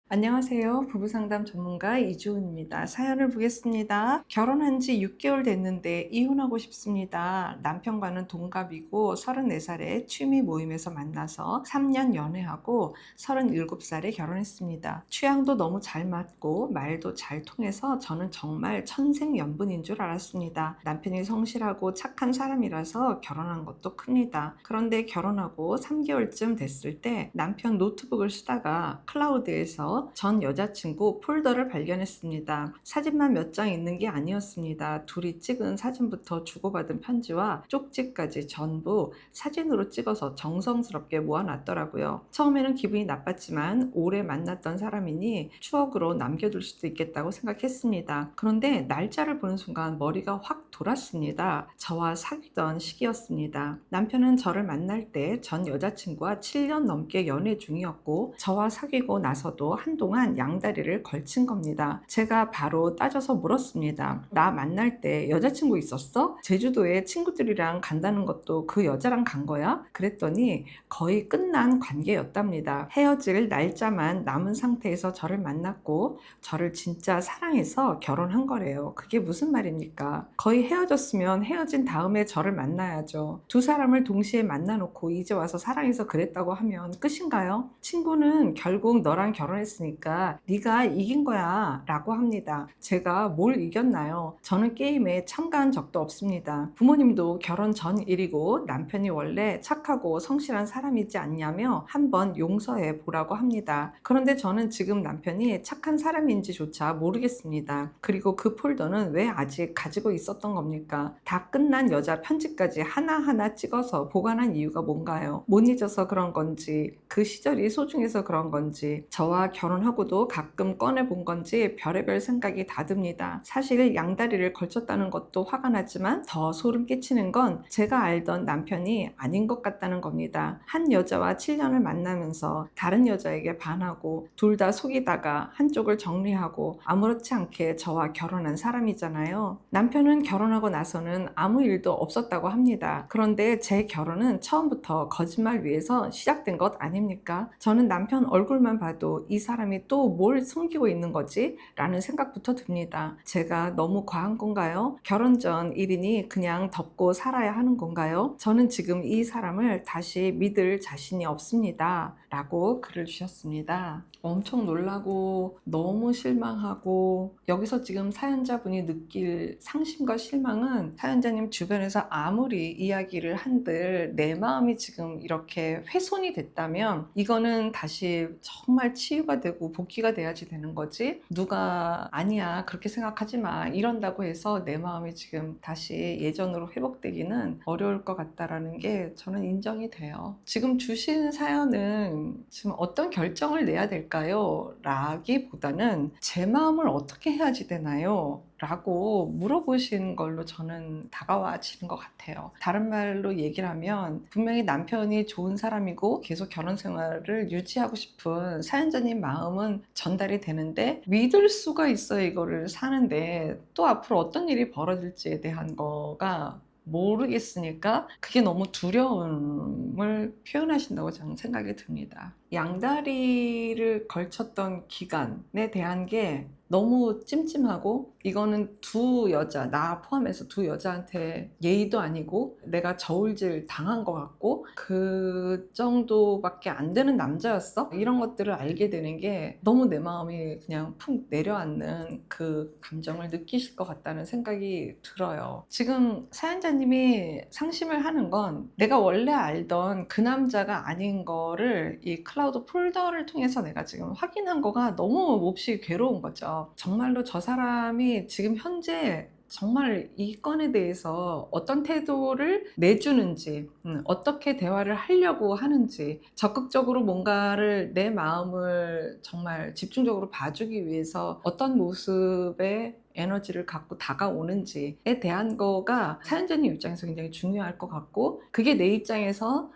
안녕하세요. 부부상담 전문가 이주은입니다. 사연을 보겠습니다. 결혼한 지 6개월 됐는데 이혼하고 싶습니다. 남편과는 동갑이고 34살에 취미 모임에서 만나서 3년 연애하고 37살에 결혼했습니다. 취향도 너무 잘 맞고 말도 잘 통해서 저는 정말 천생연분인 줄 알았습니다. 남편이 성실하고 착한 사람이라서 결혼한 것도 큽니다. 그런데 결혼하고 3개월쯤 됐을 때 남편 노트북을 쓰다가 클라우드에서 전 여자친구 폴더를 발견했습니다. 사진만 몇 장 있는 게 아니었습니다. 둘이 찍은 사진부터 주고받은 편지와 쪽지까지 전부 사진으로 찍어서 정성스럽게 모아놨더라고요. 처음에는 기분이 나빴지만 오래 만났던 사람이니 추억으로 남겨둘 수도 있겠다고 생각했습니다. 그런데 날짜를 보는 순간 머리가 확 돌았습니다. 저와 사귀던 시기였습니다. 남편은 저를 만날 때 전 여자친구와 7년 넘게 연애 중이었고 저와 사귀고 나서도 한동안 양다리를 걸친 겁니다. 제가 바로 따져서 물었습니다. 나 만날 때 여자친구 있었어? 제주도에 친구들이랑 간다는 것도 그 여자랑 간 거야? 그랬더니 거의 끝난 관계였답니다. 헤어질 날짜만 남은 상태에서 저를 만났고 저를 진짜 사랑해서 결혼한 거래요. 그게 무슨 말입니까? 거의 헤어졌으면 헤어진 다음에 저를 만나야죠. 두 사람을 동시에 만나놓고 이제 와서 사랑해서 그랬다고 하면 끝인가요? 친구는 결국 너랑 결혼했으니까 네가 이긴 거야 라고 합니다. 제가 뭘 이겼나요? 저는 게임에 참가한 적도 없습니다. 부모님도 결혼 전 일이고 남편이 원래 착하고 성실한 사람이지 않냐며 한번 용서해 보라고 합니다. 그런데 저는 지금 남편이 착한 사람인지조차 모르겠습니다. 그리고 그 폴더는 왜 아직 가지고 있었던 겁니까? 다 끝난 여자 편지까지 하나하나 찍어서 보관한 이유가 뭔가요? 못 잊어서 그런 건지, 그 시절이 소중해서 그런 건지, 저와 결혼하고도 가끔 꺼내본 건지 별의별 생각이 다 듭니다. 사실 양다리를 걸쳤다는 것도 화가 나지만 더 소름 끼치는 건 제가 알던 남편이 아닌 것 같다는 겁니다. 한 여자와 7년을 만나면서 다른 여자에게 반하고 둘 다 속이다가 한쪽을 정리하고 아무렇지 않게 저와 결혼한 사람이잖아요. 남편은 결혼하고 나서는 아무 일도 없었다고 합니다. 그런데 제 결혼은 처음부터 거짓말 위에서 시작된 것 아닙니까? 저는 남편 얼굴만 봐도 이 사람이 또 뭘 숨기고 있는 거지? 라는 생각부터 듭니다. 제가 너무 과한 건가요? 결혼 전 일이니 그냥 덮고 살아야 하는 건가요? 저는 지금 이 사람을 다시 믿을 자신이 없습니다. 라고 글을 주셨습니다. 엄청 놀라고 너무 실망하고, 여기서 지금 사연자분이 느낄 상심과 실망은 사연자님 주변에서 아무리 이야기를 한들 내 마음이 지금 이렇게 훼손이 됐다면 이거는 다시 정말 치유가 되고 복귀가 돼야지 되는 거지, 누가 아니야 그렇게 생각하지 마 이런다고 해서 내 마음이 지금 다시 예전으로 회복되기는 어려울 것 같다라는 게 저는 인정이 돼요. 지금 주신 사연은 지금 어떤 결정을 내야 될까요? 라기보다는 제 마음을 어떻게 해야지 되나요? 라고 물어보신 걸로 저는 다가와지는 것 같아요. 다른 말로 얘기를 하면 분명히 남편이 좋은 사람이고 계속 결혼 생활을 유지하고 싶은 사연자님 마음은 전달이 되는데 믿을 수가 있어요. 이거를 사는데 또 앞으로 어떤 일이 벌어질지에 대한 거가 모르겠으니까 그게 너무 두려움을 표현하신다고 저는 생각이 듭니다. 양다리를 걸쳤던 기간에 대한 게 너무 찜찜하고, 이거는 두 여자, 나 포함해서 두 여자한테 예의도 아니고 내가 저울질 당한 것 같고 그 정도밖에 안 되는 남자였어? 이런 것들을 알게 되는 게 너무 내 마음이 그냥 푹 내려앉는 그 감정을 느끼실 것 같다는 생각이 들어요. 지금 사연자님이 상심을 하는 건 내가 원래 알던 그 남자가 아닌 거를 이 클라우드 폴더를 통해서 내가 지금 확인한 거가 너무 몹시 괴로운 거죠. 정말로 저 사람이 지금 현재 정말 이 건에 대해서 어떤 태도를 내주는지, 어떻게 대화를 하려고 하는지, 적극적으로 뭔가를 내 마음을 정말 집중적으로 봐주기 위해서 어떤 모습의 에너지를 갖고 다가오는지에 대한 거가 사연자님 입장에서 굉장히 중요할 것 같고, 그게 내 입장에서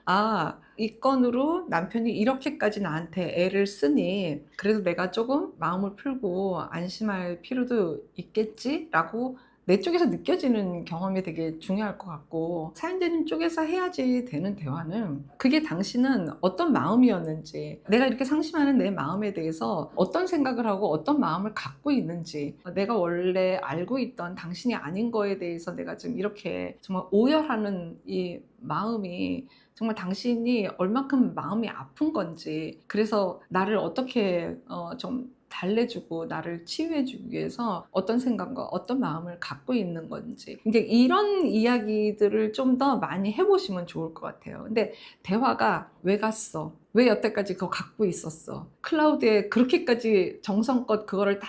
이 건으로 남편이 이렇게까지 나한테 애를 쓰니 그래도 내가 조금 마음을 풀고 안심할 필요도 있겠지? 라고 내 쪽에서 느껴지는 경험이 되게 중요할 것 같고, 사연자님 쪽에서 해야지 되는 대화는 그게 당신은 어떤 마음이었는지, 내가 이렇게 상심하는 내 마음에 대해서 어떤 생각을 하고 어떤 마음을 갖고 있는지, 내가 원래 알고 있던 당신이 아닌 거에 대해서 내가 지금 이렇게 정말 오열하는 이 마음이 정말 당신이 얼만큼 마음이 아픈 건지, 그래서 나를 어떻게 좀 달래주고 나를 치유해주기 위해서 어떤 생각과 어떤 마음을 갖고 있는 건지, 이제 이런 이야기들을 좀 더 많이 해보시면 좋을 것 같아요. 근데 대화가 왜 갔어? 왜 여태까지 그거 갖고 있었어? 클라우드에 그렇게까지 정성껏 그거를 다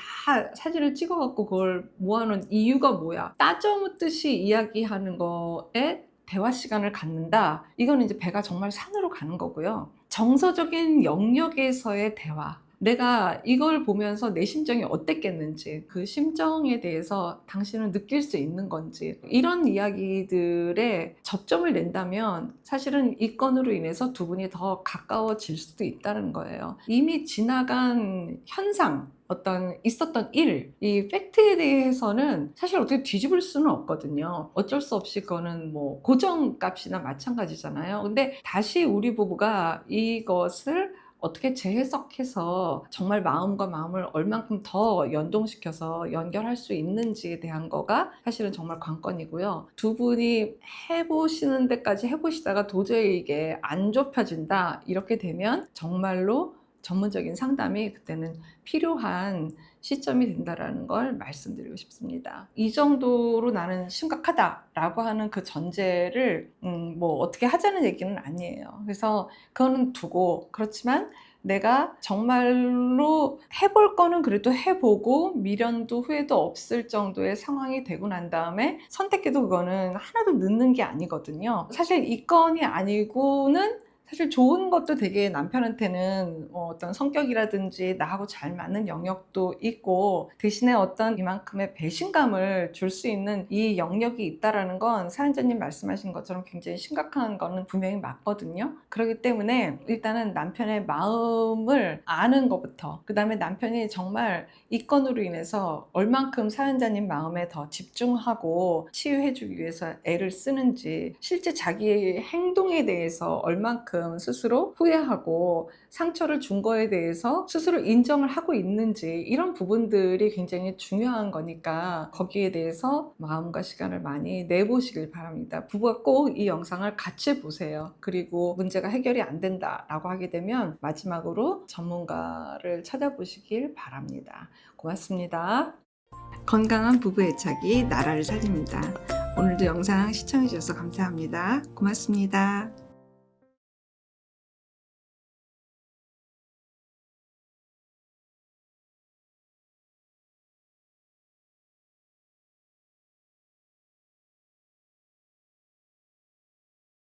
사진을 찍어갖고 그걸 모아놓은 이유가 뭐야? 따져 묻듯이 이야기하는 거에 대화 시간을 갖는다. 이건 이제 배가 정말 산으로 가는 거고요. 정서적인 영역에서의 대화. 내가 이걸 보면서 내 심정이 어땠겠는지, 그 심정에 대해서 당신은 느낄 수 있는 건지, 이런 이야기들에 접점을 낸다면 사실은 이 건으로 인해서 두 분이 더 가까워질 수도 있다는 거예요. 이미 지나간 현상, 어떤 있었던 일, 이 팩트에 대해서는 사실 어떻게 뒤집을 수는 없거든요. 어쩔 수 없이 그거는 뭐 고정값이나 마찬가지잖아요. 근데 다시 우리 부부가 이것을 어떻게 재해석해서 정말 마음과 마음을 얼만큼 더 연동시켜서 연결할 수 있는지에 대한 거가 사실은 정말 관건이고요. 두 분이 해보시는 데까지 해보시다가 도저히 이게 안 좁혀진다, 이렇게 되면 정말로 전문적인 상담이 그때는 필요한 시점이 된다라는 걸 말씀드리고 싶습니다. 이 정도로 나는 심각하다라고 하는 그 전제를 뭐 어떻게 하자는 얘기는 아니에요. 그래서 그거는 두고, 그렇지만 내가 정말로 해볼 거는 그래도 해보고 미련도 후회도 없을 정도의 상황이 되고 난 다음에 선택해도 그거는 하나도 늦는 게 아니거든요. 사실 이 건이 아니고는 사실 좋은 것도 되게 남편한테는 어떤 성격이라든지 나하고 잘 맞는 영역도 있고, 대신에 어떤 이만큼의 배신감을 줄 수 있는 이 영역이 있다라는 건 사연자님 말씀하신 것처럼 굉장히 심각한 거는 분명히 맞거든요. 그렇기 때문에 일단은 남편의 마음을 아는 것부터, 그 다음에 남편이 정말 이 건으로 인해서 얼만큼 사연자님 마음에 더 집중하고 치유해주기 위해서 애를 쓰는지, 실제 자기의 행동에 대해서 얼만큼 스스로 후회하고 상처를 준 거에 대해서 스스로 인정을 하고 있는지, 이런 부분들이 굉장히 중요한 거니까 거기에 대해서 마음과 시간을 많이 내보시길 바랍니다. 부부가 꼭 이 영상을 같이 보세요. 그리고 문제가 해결이 안 된다라고 하게 되면 마지막으로 전문가를 찾아보시길 바랍니다. 고맙습니다. 건강한 부부 애착이 나라를 살립니다. 오늘도 영상 시청해 주셔서 감사합니다. 고맙습니다.